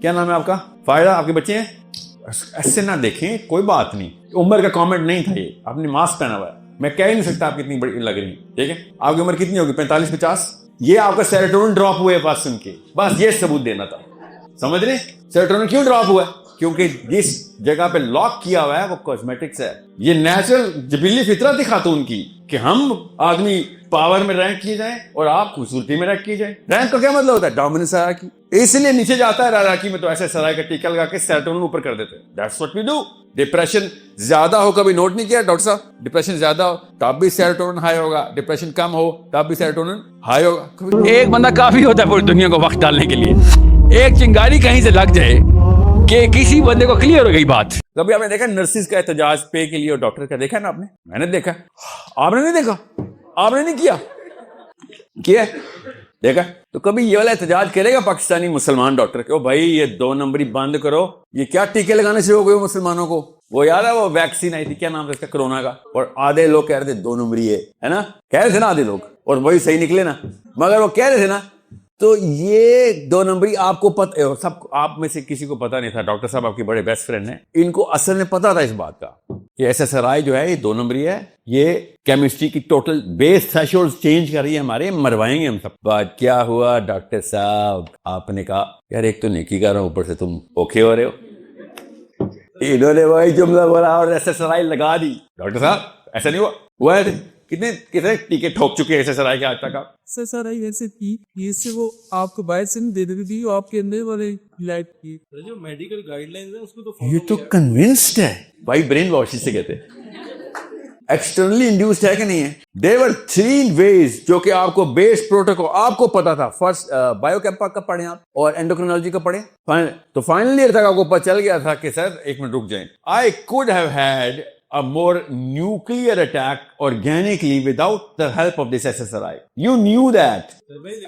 کیا نام ہے آپ کا؟ فائدہ، آپ کے بچے ہیں؟ ایسے نہ دیکھیں، کوئی بات نہیں، عمر کا کامنٹ نہیں تھا، یہ آپ نے ماسک پہنا ہوا ہے، میں کہہ ہی نہیں سکتا آپ کتنی بڑی لگ رہی ہیں، ٹھیک ہے؟ آپ کی عمر کتنی ہوگی؟ 45-50؟ یہ آپ کا سیروٹونن ڈراپ ہوئے بات سن کے، بس یہ ثبوت دینا تھا، سمجھ رہے؟ سیروٹونن کیوں ڈراپ ہوا ہے؟ کیونکہ جس جگہ پہ لاک کیا ہوا ہے وہ کاسمیٹکس ہے، یہ نیچرل جبلی فطرت تھی خاتون کی کہ ہم آدمی پاور میں رینک کیے جائیں اور آپ خوبصورتی میں رینک کیے جائیں۔ رینک کا کیا مطلب ہوتا ہے؟ ڈومیننس ہائرارکی، اس لیے نیچے جاتا ہے ہائرارکی میں تو ایسے سرائے کا ٹیکا لگا کے سیروٹونن اوپر کر دیتے ہیں۔ That's what we do. Depression زیادہ ہو، کبھی نوٹ نہیں کیا ڈاکٹر صاحب؟ ڈپریشن زیادہ ہو تب بھی سیروٹونن ہائی ہوگا، ڈپریشن کم ہو تب بھی سیروٹونن ہائی ہوگا۔ ایک بندہ کافی ہوتا ہے پوری دنیا کو وقت ڈالنے کے لیے، ایک چنگاری کہیں سے لگ جائے کہ کسی بندے کو کلیئر ہو گئی بات۔ کبھی آپ نے دیکھا نرسز کا احتجاج پے کے لیے اور ڈاکٹر کا؟ دیکھا نا آپ نے؟ میں نے دیکھا، آپ نے نہیں دیکھا؟ آپ نے نہیں کیا دیکھا؟ تو کبھی یہ والا احتجاج کرے گا پاکستانی مسلمان ڈاکٹر کہ بھائی یہ 2 نمبری بند کرو، یہ کیا ٹیکے لگانے سے ہو گئے مسلمانوں کو؟ وہ یاد ہے وہ ویکسین آئی تھی، کیا نام تھا اس کا، کرونا کا، اور آدھے لوگ کہہ رہے تھے 2 نمبری ہے نا، کہہ رہے تھے نا آدھے لوگ، اور وہی صحیح نکلے نا، مگر وہ کہہ رہے تھے نا۔ تو یہ 2 نمبری آپ کو پتہ، سب آپ میں سے کسی کو پتہ نہیں تھا، ڈاکٹر صاحب آپ کی بڑے بیسٹ فرینڈ ہیں، ان کو اصل میں پتہ تھا اس بات کا کہ SSRI جو ہے یہ 2 نمبری ہے، یہ کیمسٹری کی ٹوٹل بیس تھریشولڈ چینج کر رہی ہے ہمارے، مروائیں گے ہم سب۔ بات کیا ہوا ڈاکٹر صاحب؟ آپ نے کہا یار ایک تو نیکی کر رہا ہوں، اوپر سے تم اوکے ہو رہے ہو۔ انہوں نے وہی جملہ بولا اور SSRI لگا دی۔ ڈاکٹر صاحب ایسا نہیں ہوا ہے؟ کتنے ٹیکے ٹھوک چکے ہیں SSRI کے آج تک آپ؟ SSRI ایسے تھی یہ سے وہ آپ کو باہر سے نہیں دے دیتی تھی، وہ آپ کے اندر والے لائٹ کی جو میڈیکل گائیڈ لائنز ہیں اس کو تو یہ تو کنونسڈ ہے بھائی، برین واش سے کہتے ہیں، ایکسٹرنلی انڈیوسڈ ہے کہ نہیں ہے؟ there were 3 ways جو کہ آپ کو بیس پروٹوکول آپ کو پتا تھا۔ فرسٹ بایو کیمپا کا پڑھیں آپ اور اینڈوکرینالوجی کا پڑھیں، تو فائنل ایئر تک آپ کو پتہ چل گیا تھا کہ سر ایک منٹ رک جائیں، I could have had a more nuclear attack organically without the help of this SSRI. You knew that.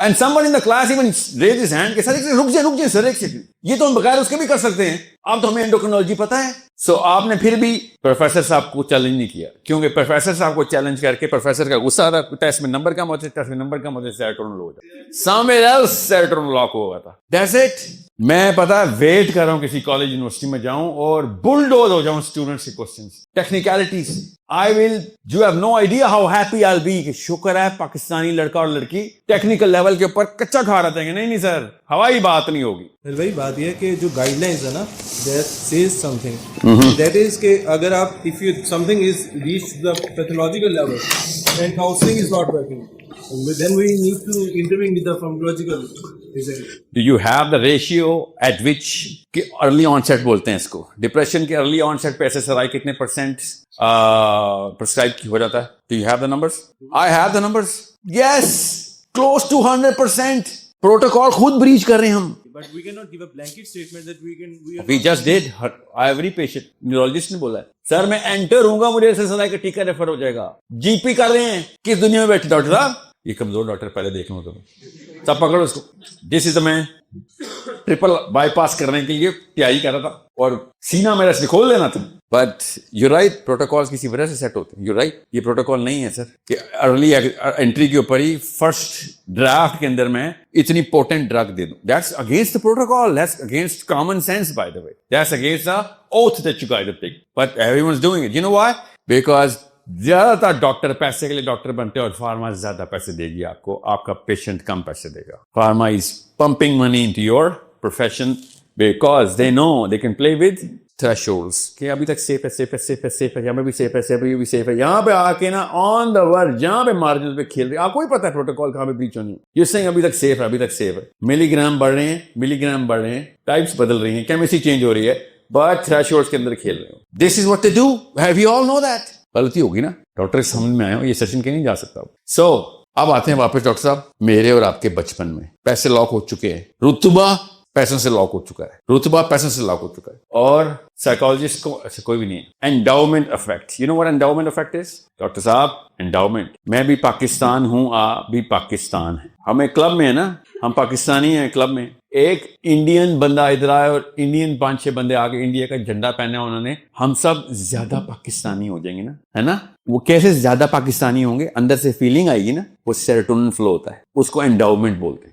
And someone in the class even raised his hand کہ سر رک جائیں سر، ایک سیکنڈ، یہ تو ہم بغیر اس کے بھی کر سکتے ہیں، اب تو ہمیں اینڈوکرینالوجی پتا ہے۔ سو آپ نے پھر بھی پروفیسر صاحب کو چیلنج نہیں کیا، کیونکہ پروفیسر صاحب کو چیلنج کر کے پروفیسر کا غصہ آتا، ٹیسٹ میں نمبر کم ہوتے، ٹیسٹ میں نمبر کم ہوتے، سیروٹونن لو ہو جاتا، somewhere else سیروٹونن لاک ہوا تھا۔ That's it۔ میں پتا ویٹ کر رہا ہوں کسی کالج یونیورسٹی میں جاؤں اور بلڈوز ہو جاؤں اسٹوڈنٹس کے questions, technicalities. I will, you have no idea how happy I'll be کہ شکر ہے پاکستانی لڑکا اور لڑکی ٹیکنیکل لیول کے اوپر کچا کھا رہے ہیں کہ نہیں سر ہوائی بات نہیں ہوگی۔ پھر وہی بات یہ ہے کہ جو گائیڈ لائنز ہے نا that says something that is کہ اگر آپ if you something is reached the pathological level and counseling is not working then we need to intervene with the pharmacological reason. Do you have the ratio at which کہ early آنسیٹ بولتے ہیں اس کو، depression کے early آنسیٹ پہ SSRI کتنے percent prescribe ہو جاتا ہے؟ Do you have the numbers? I have the numbers. Yes, close to 100%. Protocol خود بریچ کر رہے ہیں ہم۔ But we cannot give a blanket statement that We just did. Every patient neurologist نے بولا ہے سر میں انٹر ہوں گا مجھے SSRI کا ٹیکا ریفر ہو جائے گا۔ GP کر رہے ہیں کس دنیا میں بیٹھے ڈاکٹر صاحب؟ یہ کمزور ڈاکٹر پہلے دیکھ لوں تو سب پکڑو اس کو، دس از دا مین۔ ٹرپل بائی پاس کرنے کے لیے تیاری کر رہا تھا اور سینہ میرا سے کھول لینا تھا، بٹ یو رائٹ پروٹوکول کسی وجہ سے سیٹ ہوتے ہیں، یو رائٹ۔ یہ پروٹوکول نہیں ہے سر کہ ارلی انٹری کے اوپر ہی فرسٹ ڈرافٹ کے اندر میں اتنی پوٹنٹ ڈرگ دے دوں، that's against the protocol, that's against common sense by the way, that's against the oath that you guys to take, but everyone is doing it. You know why? Because زیادہ تر doctor پیسے کے لیے doctor بنتے ہیں اور pharma زیادہ پیسے دے گی آپ کو، آپ کا پیشنٹ کم پیسے دے گا۔ Pharma is pumping money into your profession because they know they can play with thresholds کہ ابھی تک سیف ہے، سیف ہے، سیف ہے، سیف ہے، یہاں بھی سیف ہے، سیف ہے، یہ بھی سیف ہے، یہاں پہ آ کے نا آن دا ورج جہاں پہ مارجن پہ کھیل رہے ہیں، آپ کو ہی پتا ہے پروٹوکول کہاں پہ بریچ ہونی ہے، یہ سنگ ابھی تک سیف ہے، ابھی تک سیف ہے، ملی گرام بڑھ رہے ہیں، ملی گرام بڑھ رہے ہیں، ٹائپس بدل رہی ہیں، کیمسٹری چینج ہو رہی ہے، بٹ تھریشولڈس کے اندر کھیل رہے ہو۔ This is what they do, have you all know that? غلطی ہوگی نا، ڈاکٹر کے سمجھ میں آئے ہو، یہ سیشن کے نہیں جا سکتا۔ سو اب آتے ہیں واپس ڈاکٹر صاحب، میرے اور آپ کے بچپن میں پیسے لاک ہو چکے ہیں، رتبہ پیسوں سے لاک ہو چکا ہے، رتبہ پیسوں سے لاک ہو چکا ہے، اور سائیکالوجسٹ کو ایسا کوئی بھی نہیں ہے۔ Endowment effect, you know what endowment effect is? Doctor صاحب انڈاؤمنٹ، میں بھی پاکستان ہوں، آپ بھی پاکستان ہیں، ہم ایک کلب میں ہیں نا، ہم پاکستانی ہیں کلب میں، ایک انڈین بندہ ادھر آئے اور انڈین 5-6 بندے آگے انڈیا کا جھنڈا پہنا انہوں نے، ہم سب زیادہ پاکستانی ہو جائیں گے نا، ہے نا؟ وہ کیسے زیادہ پاکستانی ہوں گے؟ اندر سے فیلنگ آئے گی نا، وہ سیروٹونن فلو ہوتا ہے، اس کو انڈاؤمنٹ بولتے ہیں۔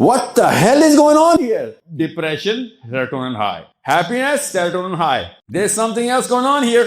What the hell is going on here? Depression, serotonin high. Happiness, serotonin high. There's something else going on here.